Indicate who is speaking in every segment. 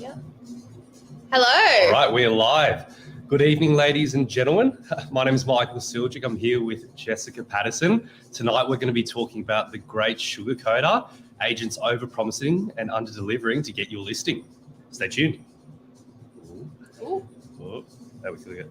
Speaker 1: Yeah. Hello.
Speaker 2: All right, we're live. Good evening, ladies and gentlemen. My name is Michael SILJIC. I'm here with Jessica Patterson. Tonight, we're going to be talking about the Great Sugarcoater, agents over-promising and under-delivering to get your listing. Stay tuned.
Speaker 1: Ooh.
Speaker 2: Oh, there we go.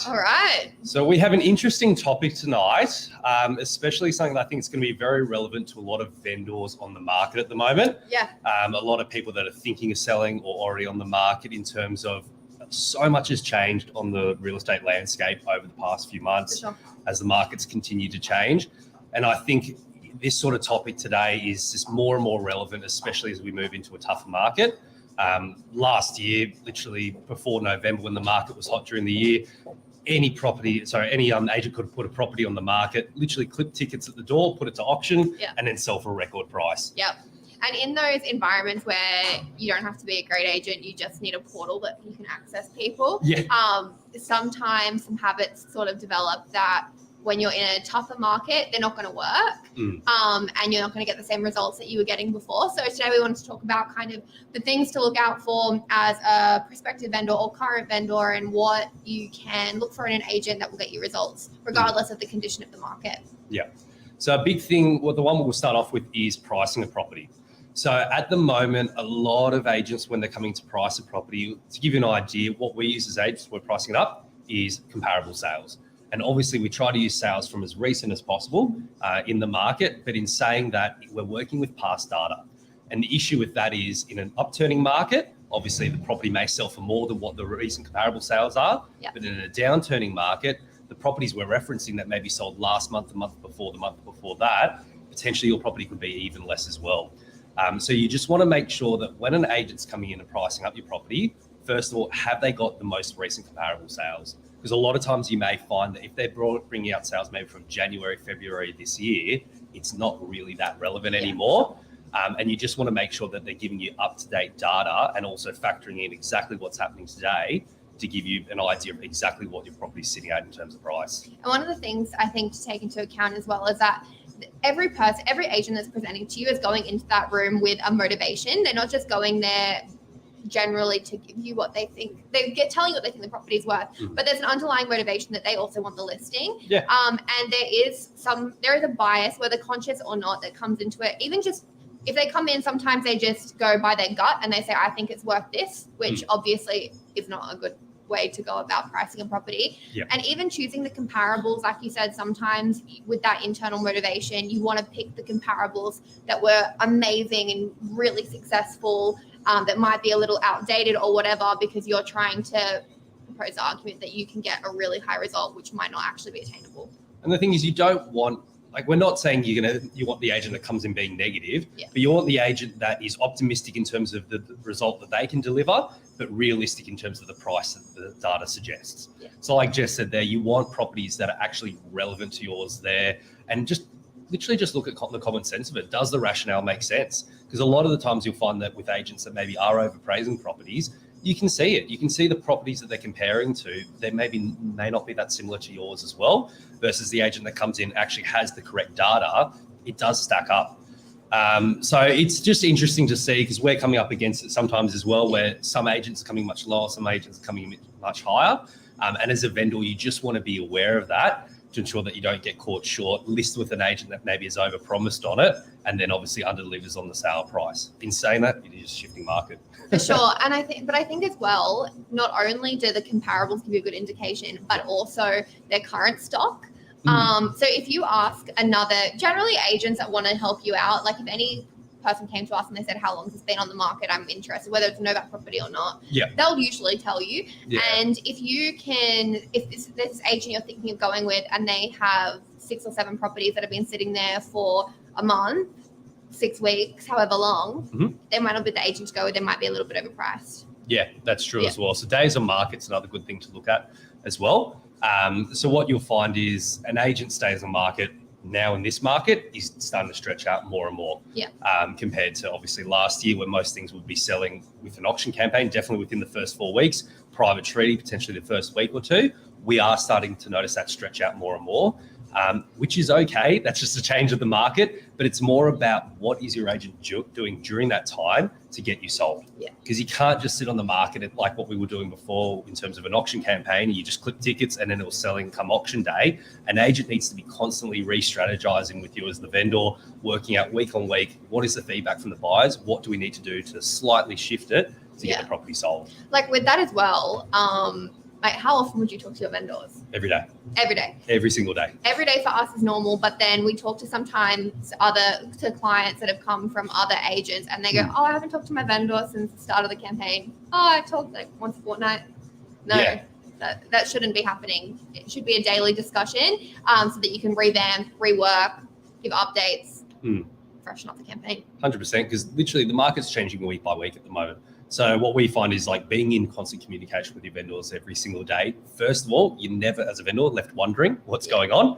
Speaker 2: All right. So we have an interesting topic tonight, especially something that I think is going to be very relevant to a lot of vendors on the market at the moment.
Speaker 1: Yeah.
Speaker 2: A lot of people that are thinking of selling or already on the market, in terms of so much has changed on the real estate landscape over the past few months as the markets continue to change. And I think this sort of topic today is just more and more relevant, especially as we move into a tougher market. Last year, literally before November, when the market was hot during the year, any agent could put a property on the market, literally clip tickets at the door, put it to auction, and then sell for a record price.
Speaker 1: Yep. And in those environments where you don't have to be a great agent, you just need a portal that you can access people.
Speaker 2: Yeah.
Speaker 1: Sometimes some habits sort of develop that when you're in a tougher market, they're not going to work, and you're not going to get the same results that you were getting before. So today we wanted to talk about kind of the things to look out for as a prospective vendor or current vendor, and what you can look for in an agent that will get you results, regardless of the condition of the market.
Speaker 2: Yeah. So a big thing, well, the one we'll start off with is pricing a property. So at the moment, a lot of agents, when they're coming to price a property, to give you an idea, what we use as agents, we're pricing it up, is comparable sales. And obviously, we try to use sales from as recent as possible in the market. But in saying that, we're working with past data. And the issue with that is, in an upturning market, obviously the property may sell for more than what the recent comparable sales are. Yep. But in a downturning market, the properties we're referencing that maybe sold last month, the month before that, potentially your property could be even less as well. So you just want to make sure that when an agent's coming in and pricing up your property, first of all, have they got the most recent comparable sales? Because a lot of times you may find that if they're bringing out sales maybe from January, February this year, it's not really that relevant anymore. And you just want to make sure that they're giving you up-to-date data and also factoring in exactly what's happening today to give you an idea of exactly what your property is sitting at in terms of price.
Speaker 1: And one of the things I think to take into account as well is that every agent that's presenting to you is going into that room with a motivation. They're not just going there generally to give you what they think, telling you what they think the property is worth, but there's an underlying motivation that they also want the listing. Yeah. And there is a bias, whether conscious or not, that comes into it. Even just if they come in, sometimes they just go by their gut and they say, I think it's worth this, which obviously is not a good way to go about pricing a property. Yep. And even choosing the comparables, like you said, sometimes with that internal motivation, you want to pick the comparables that were amazing and really successful, that might be a little outdated or whatever, because you're trying to propose the argument that you can get a really high result, which might not actually be attainable.
Speaker 2: And the thing is, you don't want, we're not saying you want the agent that comes in being negative, but you want the agent that is optimistic in terms of the result that they can deliver, but realistic in terms of the price that the data suggests. Yeah. So like Jess said there, you want properties that are actually relevant to yours there, and literally just look at the common sense of it. Does the rationale make sense? Because a lot of the times you'll find that with agents that maybe are overpraising properties, you can see it. You can see the properties that they're comparing to, they may not be that similar to yours as well, versus the agent that comes in actually has the correct data. It does stack up. So it's just interesting to see, because we're coming up against it sometimes as well, where some agents are coming much lower, some agents are coming much higher. And as a vendor, you just want to be aware of that to ensure that you don't get caught short, list with an agent that maybe has overpromised on it, and then obviously underdelivers on the sale price. In saying that, it is a shifting market.
Speaker 1: For sure. And I think as well, not only do the comparables give you a good indication, but also their current stock. So if you ask generally agents that want to help you out, like if any person came to us and they said, how long has this been on the market? I'm interested, whether it's a Novak property or not. Yeah. They'll usually tell you. Yeah. And if this agent you're thinking of going with and they have 6 or 7 properties that have been sitting there for a month, 6 weeks, however long, they might not be the agent to go with. They might be a little bit overpriced.
Speaker 2: Yeah, that's true as well. So days on market's another good thing to look at as well. So what you'll find is an agent stays on market now in this market is starting to stretch out more and more.
Speaker 1: Yeah.
Speaker 2: Compared to obviously last year, where most things would be selling with an auction campaign, definitely within the first 4 weeks, private treaty potentially the first week or two. We are starting to notice that stretch out more and more, which is okay. That's just a change of the market, but it's more about what is your agent doing during that time to get you sold.
Speaker 1: Yeah.
Speaker 2: Because you can't just sit on the market like what we were doing before in terms of an auction campaign. You just clip tickets and then it was selling come auction day. An agent needs to be constantly re-strategizing with you as the vendor, working out week on week, what is the feedback from the buyers? What do we need to do to slightly shift it to get the property sold?
Speaker 1: Like with that as well, like how often would you talk to your vendors?
Speaker 2: Every day.
Speaker 1: Every day.
Speaker 2: Every single day.
Speaker 1: Every day for us is normal, but then we talk to sometimes to clients that have come from other agents and they go, oh, I haven't talked to my vendor since the start of the campaign. Oh, I talked like once a fortnight. No, that shouldn't be happening. It should be a daily discussion so that you can revamp, rework, give updates, freshen up the campaign.
Speaker 2: 100%, because literally the market's changing week by week at the moment. So what we find is like being in constant communication with your vendors every single day. First of all, you're never, as a vendor, left wondering what's going on.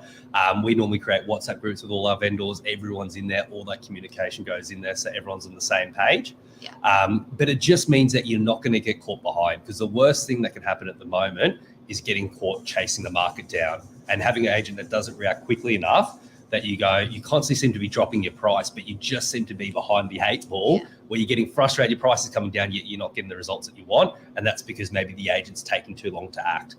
Speaker 2: We normally create WhatsApp groups with all our vendors. Everyone's in there. All that communication goes in there, so everyone's on the same page.
Speaker 1: Yeah.
Speaker 2: But it just means that you're not going to get caught behind, because the worst thing that can happen at the moment is getting caught chasing the market down and having an agent that doesn't react quickly enough. That you constantly seem to be dropping your price, but you just seem to be behind the 8 ball, where you're getting frustrated, your price is coming down, yet you're not getting the results that you want. And that's because maybe the agent's taking too long to act.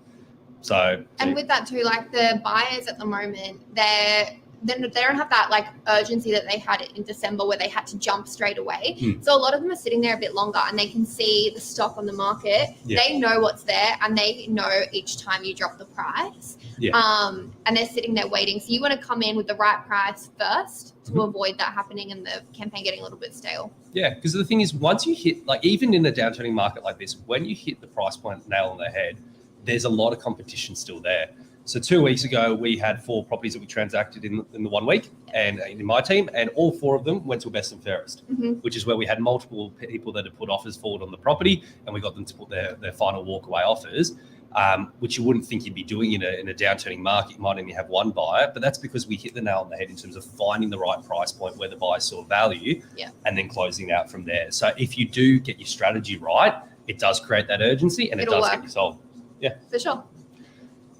Speaker 2: And
Speaker 1: with that too, like the buyers at the moment, they don't have that like urgency that they had in December where they had to jump straight away. So a lot of them are sitting there a bit longer and they can see the stock on the market. They know what's there and they know each time you drop the price. And they're sitting there waiting. So you want to come in with the right price first to avoid that happening and the campaign getting a little bit stale.
Speaker 2: Yeah, because the thing is, once you hit, like even in a downturning market like this, when you hit the price point nail on the head, there's a lot of competition still there. So 2 weeks ago, we had 4 properties that we transacted in the 1 week and in my team, and all 4 of them went to a best and fairest, which is where we had multiple people that had put offers forward on the property and we got them to put their final walkaway offers, which you wouldn't think you'd be doing in a downturning market. You might only have 1 buyer, but that's because we hit the nail on the head in terms of finding the right price point where the buyer saw value and then closing out from there. So if you do get your strategy right, it does create that urgency and it does get you sold. Yeah,
Speaker 1: for sure.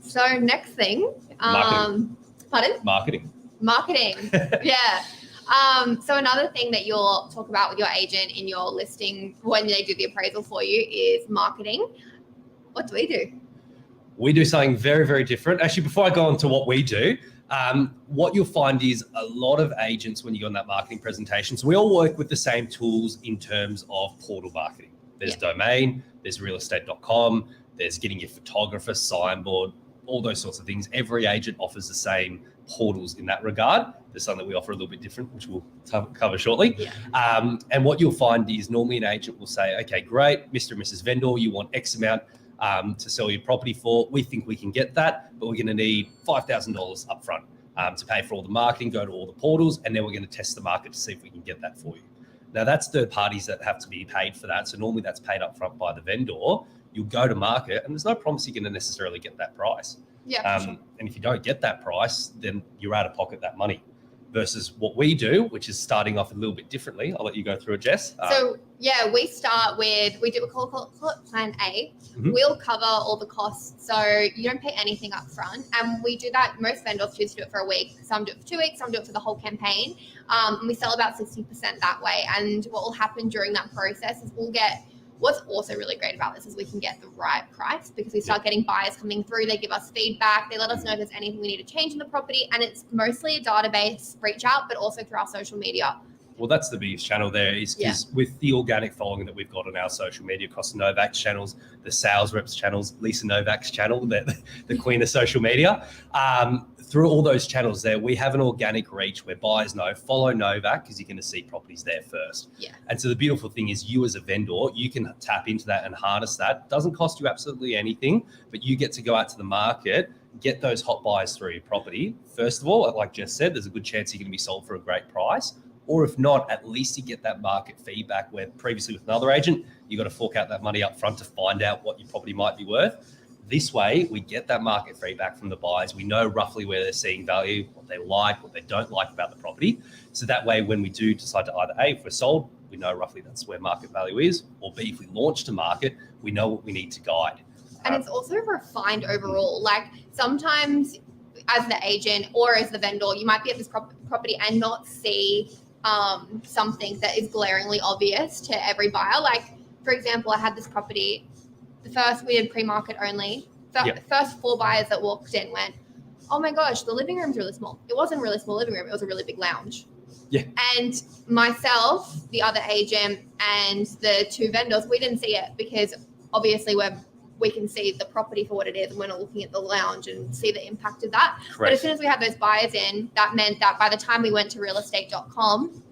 Speaker 1: So next thing,
Speaker 2: Marketing.
Speaker 1: Pardon? Marketing. Yeah. So another thing that you'll talk about with your agent in your listing when they do the appraisal for you is marketing. What do we do?
Speaker 2: We do something very, very different. Actually, before I go on to what we do, what you'll find is a lot of agents, when you go on that marketing presentation, so we all work with the same tools in terms of portal marketing. There's domain, there's realestate.com, there's getting your photographer, signboard, all those sorts of things. Every agent offers the same portals in that regard. There's something that we offer a little bit different, which we'll cover shortly. And what you'll find is normally an agent will say, okay, great, Mr. and Mrs. Vendor, you want X amount to sell your property for. We think we can get that, but we're going to need $5,000 up front to pay for all the marketing, go to all the portals, and then we're going to test the market to see if we can get that for you. Now, that's third parties that have to be paid for that. So normally that's paid up front by the vendor. You'll go to market and there's no promise you're going to necessarily get that price. And if you don't get that price, then you're out of pocket that money. Versus what we do, which is starting off a little bit differently. I'll let you go through it, Jess.
Speaker 1: We start with, we call it plan A. We'll cover all the costs. So you don't pay anything up front. And we do that. Most vendors choose to do it for a week. Some do it for 2 weeks. Some do it for the whole campaign. And we sell about 60% that way. And what will happen during that process is what's also really great about this is we can get the right price because we start getting buyers coming through. They give us feedback. They let us know if there's anything we need to change in the property. And it's mostly a database reach out, but also through our social media.
Speaker 2: Well, that's the biggest channel there is because with the organic following that we've got on our social media across Novak's channels, the sales reps channels, Lisa Novak's channel, the queen of social media, through all those channels there, we have an organic reach where buyers know, follow Novak because you're going to see properties there first. And so the beautiful thing is you as a vendor, you can tap into that and harness that. It doesn't cost you absolutely anything, but you get to go out to the market, get those hot buyers through your property. First of all, like Jess said, there's a good chance you're going to be sold for a great price. Or if not, at least you get that market feedback where previously with another agent, you got to fork out that money up front to find out what your property might be worth. This way, we get that market feedback from the buyers. We know roughly where they're seeing value, what they like, what they don't like about the property. So that way, when we do decide to either A, if we're sold, we know roughly that's where market value is, or B, if we launch to market, we know what we need to guide.
Speaker 1: And it's also refined overall. Like sometimes as the agent or as the vendor, you might be at this property and not see something that is glaringly obvious to every buyer. Like, for example, I had this property. We did pre-market only. The first 4 buyers that walked in went, oh my gosh, the living room's really small. It wasn't a really small living room. It was a really big lounge.
Speaker 2: Yeah.
Speaker 1: And myself, the other agent, and the 2 vendors, we didn't see it because obviously we can see the property for what it is and we're not looking at the lounge and see the impact of that.
Speaker 2: Correct.
Speaker 1: But as soon as we had those buyers in, that meant that by the time we went to realestate.com,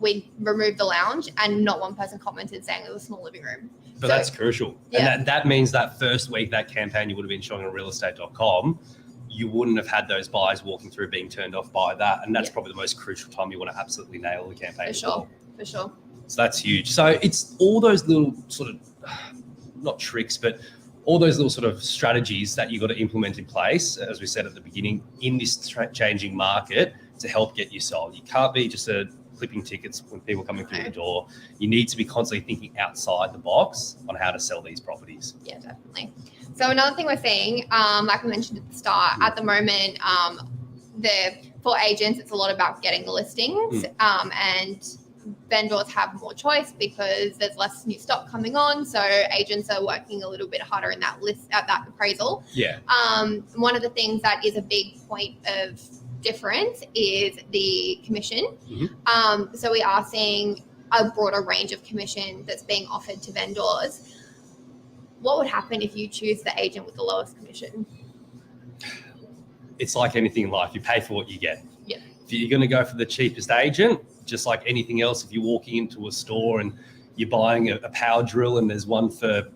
Speaker 1: we removed the lounge and not one person commented saying it was a small living room.
Speaker 2: But that's crucial.
Speaker 1: Yeah.
Speaker 2: And that means that first week, that campaign you would have been showing on realestate.com, you wouldn't have had those buyers walking through being turned off by that. And that's probably the most crucial time you want to absolutely nail the campaign.
Speaker 1: For sure. For sure.
Speaker 2: So that's huge. So it's all those little sort of, not tricks, but all those little sort of strategies that you've got to implement in place, as we said at the beginning, in this changing market to help get you sold. You can't be just clipping tickets when people are coming through the door. You need to be constantly thinking outside the box on how to sell these properties.
Speaker 1: Yeah, definitely. So another thing we're seeing, like I mentioned at the start, at the moment, for agents, it's a lot about getting the listings, and vendors have more choice because there's less new stock coming on. So agents are working a little bit harder in that list at that appraisal.
Speaker 2: Yeah.
Speaker 1: One of the things that is a big point of difference is the commission. So we are seeing a broader range of commission that's being offered to vendors. What would happen if you choose the agent with the lowest commission?
Speaker 2: It's like anything in life. You pay for what you get.
Speaker 1: Yeah.
Speaker 2: If you're going to go for the cheapest agent, just like anything else, if you're walking into a store and you're buying a power drill and there's one for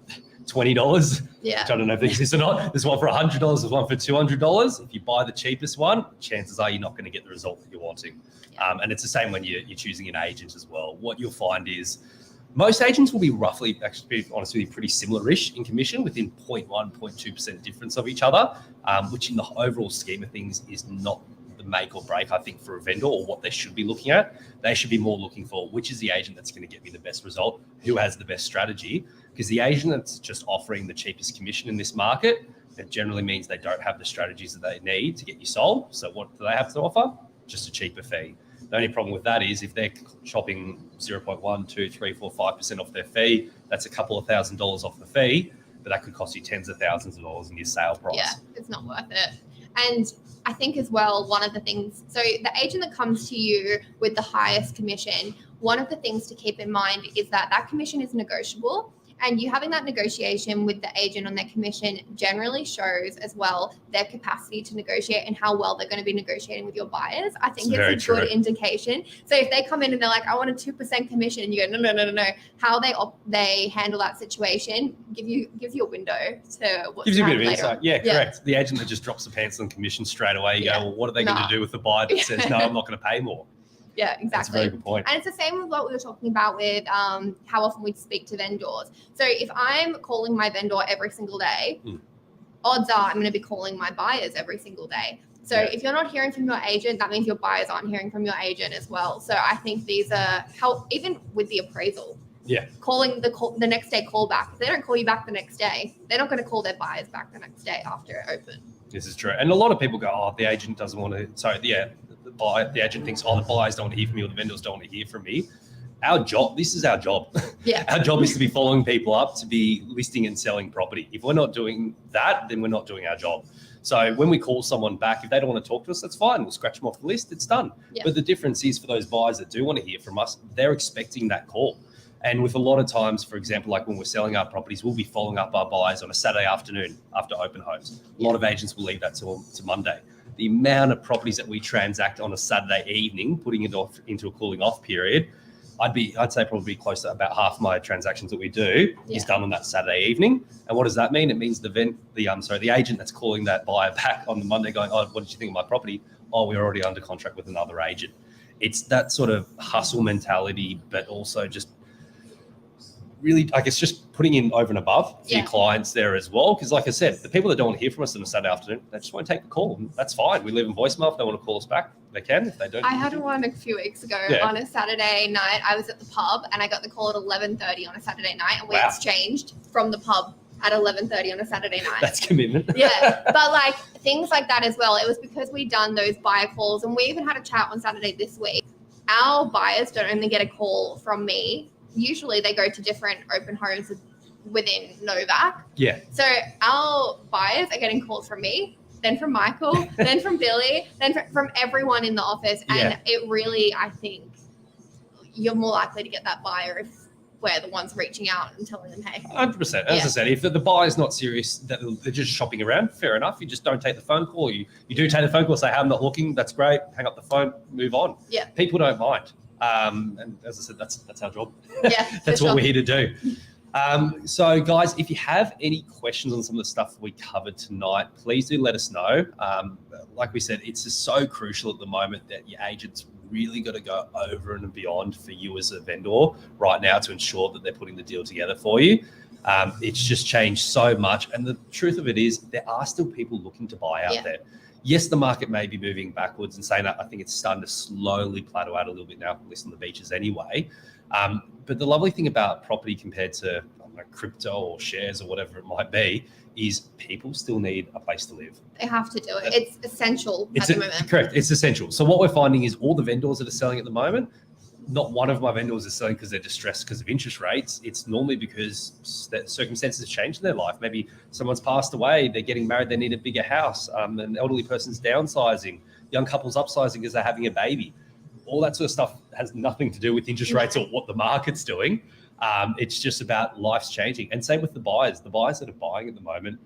Speaker 2: $20, which I don't know if they exist or not, there's one for $100, there's one for $200. If you buy the cheapest one, chances are you're not going to get the result that you're wanting. And it's the same when you're choosing an agent as well. What you'll find is most agents will be roughly, actually, to be honest with you, pretty similar-ish in commission, within 0.1%, 0.2% difference of each other, which in the overall scheme of things is not the make or break, I think, for a vendor or what they should be looking at. They should be more looking for which is the agent that's going to get me the best result, who has the best strategy, because the agent that's just offering the cheapest commission in this market, it generally means they don't have the strategies that they need to get you sold. So what do they have to offer? Just a cheaper fee. The only problem with that is if they're chopping 0.1, 2, 3, 4, 5% off their fee, that's a couple of $1,000s off the fee, but that could cost you tens of thousands of dollars in your sale price.
Speaker 1: Yeah, it's not worth it. And I think as well, one of the things, so the agent that comes to you with the highest commission, one of the things to keep in mind is that that commission is negotiable. And you having that negotiation with the agent on their commission generally shows as well their capacity to negotiate and how well they're going to be negotiating with your buyers. I think it's a good indication. So if they come in and they're like, I want a 2% commission, and you go, no. How they handle that situation gives you a window to what gives you a bit of insight.
Speaker 2: Yeah, correct. The agent that just drops the pants on commission straight away, you go, well, what are they going to do with the buyer that says, no, I'm not going to pay more?
Speaker 1: Yeah, exactly.
Speaker 2: That's a very good point.
Speaker 1: And it's the same with what we were talking about with how often we speak to vendors. So if I'm calling my vendor every single day, odds are I'm going to be calling my buyers every single day. So if you're not hearing from your agent, that means your buyers aren't hearing from your agent as well. So I think these are help, even with the appraisal.
Speaker 2: Yeah.
Speaker 1: Calling the next day call back. If they don't call you back the next day, they're not going to call their buyers back the next day after it opened. This
Speaker 2: is true. And a lot of people go, oh, the agent doesn't want to. So the agent thinks, oh, the buyers don't want to hear from me or the vendors don't want to hear from me. This is our job.
Speaker 1: Yeah.
Speaker 2: Our job is to be following people up, to be listing and selling property. If we're not doing that, then we're not doing our job. So when we call someone back, if they don't want to talk to us, that's fine. We'll scratch them off the list. It's done. Yeah. But the difference is for those buyers that do want to hear from us, they're expecting that call. And with a lot of times, for example, like when we're selling our properties, we'll be following up our buyers on a Saturday afternoon after open homes. A lot of agents will leave that to Monday. The amount of properties that we transact on a Saturday evening, putting it off into a cooling off period, I'd say probably close to about half my transactions that we do is done on that Saturday evening. And what does that mean? It means the agent that's calling that buyer back on the Monday going, oh, what did you think of my property? Oh, we're already under contract with another agent. It's that sort of hustle mentality, but also just really, I guess, just putting in over and above for your clients there as well. Because like I said, the people that don't want to hear from us on a Saturday afternoon, they just won't take the call. And that's fine. We leave a voicemail. If they want to call us back, they can. If they don't.
Speaker 1: I had one a few weeks ago on a Saturday night. I was at the pub and I got the call at 11:30 on a Saturday night, and we exchanged from the pub at 11:30 on a Saturday night.
Speaker 2: That's commitment.
Speaker 1: Yeah, but like things like that as well. It was because we'd done those buyer calls, and we even had a chat on Saturday this week. Our buyers don't only get a call from me. Usually they go to different open homes within Novak.
Speaker 2: Yeah.
Speaker 1: So our buyers are getting calls from me, then from Michael, then from Billy, then from everyone in the office. And it really, I think, you're more likely to get that buyer if we're the ones reaching out and telling them, hey.
Speaker 2: 100%. As I said, if the buyer's not serious, that they're just shopping around, fair enough. You just don't take the phone call. You do take the phone call, say, hey, I'm not looking. That's great. Hang up the phone, move on.
Speaker 1: Yeah.
Speaker 2: People don't mind. And as I said, that's our job.
Speaker 1: Yeah,
Speaker 2: that's what we're here to do. So guys, if you have any questions on some of the stuff we covered tonight, please do let us know. Like we said, it's just so crucial at the moment that your agent's really got to go over and beyond for you as a vendor right now to ensure that they're putting the deal together for you. It's just changed so much. And the truth of it is there are still people looking to buy out there. Yes, the market may be moving backwards and saying that I think it's starting to slowly plateau out a little bit now, at least on the beaches anyway. But the lovely thing about property compared to crypto or shares or whatever it might be is people still need a place to live.
Speaker 1: They have to do it. It's essential at the moment. Correct.
Speaker 2: It's essential. So what we're finding is all the vendors that are selling at the moment, not one of my vendors is selling because they're distressed because of interest rates. It's normally because circumstances have changed in their life. Maybe someone's passed away, they're getting married, they need a bigger house. An elderly person's downsizing, young couple's upsizing because they're having a baby. All that sort of stuff has nothing to do with interest rates or what the market's doing. It's just about life's changing. And same with the buyers. The buyers that are buying at the moment,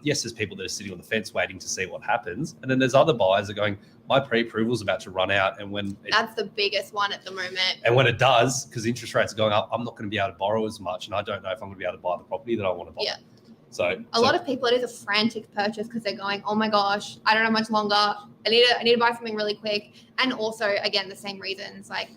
Speaker 2: yes, there's people that are sitting on the fence waiting to see what happens. And then there's other buyers that are going, my pre-approval is about to run out. And when
Speaker 1: that's the biggest one at the moment.
Speaker 2: And when it does, because interest rates are going up, I'm not going to be able to borrow as much. And I don't know if I'm going to be able to buy the property that I want to buy.
Speaker 1: Yeah.
Speaker 2: So
Speaker 1: a lot of people, it is a frantic purchase because they're going, oh my gosh, I don't have much longer. I need to buy something really quick. And also, again, the same reasons, like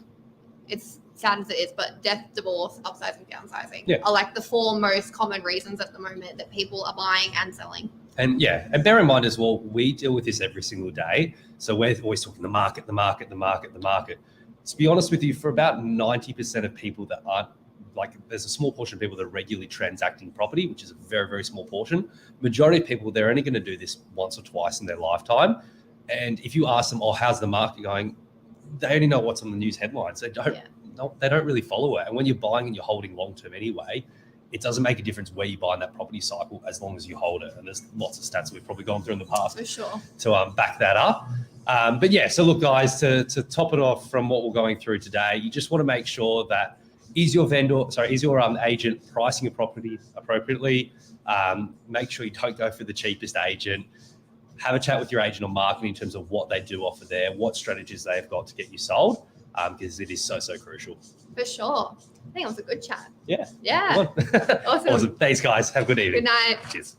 Speaker 1: it's sad as it is, but death, divorce, upsizing, downsizing are like the 4 most common reasons at the moment that people are buying and selling.
Speaker 2: And and bear in mind as well, we deal with this every single day. So we're always talking the market. To be honest with you, for about 90% of people that aren't, like there's a small portion of people that are regularly transacting property, which is a very, very small portion. Majority of people, they're only going to do this once or twice in their lifetime. And if you ask them, oh, how's the market going? They only know what's on the news headlines. They don't really follow it. And when you're buying and you're holding long-term anyway, it doesn't make a difference where you buy in that property cycle as long as you hold it. And there's lots of stats we've probably gone through in the past to back that up. But yeah, so look, guys, to top it off from what we're going through today, you just want to make sure that is your agent pricing a property appropriately? Make sure you don't go for the cheapest agent. Have a chat with your agent on marketing in terms of what they do offer there, what strategies they've got to get you sold, because it is so crucial.
Speaker 1: For sure. I think it was a good chat.
Speaker 2: Yeah.
Speaker 1: Yeah.
Speaker 2: Awesome. Thanks, guys. Have a good evening.
Speaker 1: Good night.
Speaker 2: Cheers.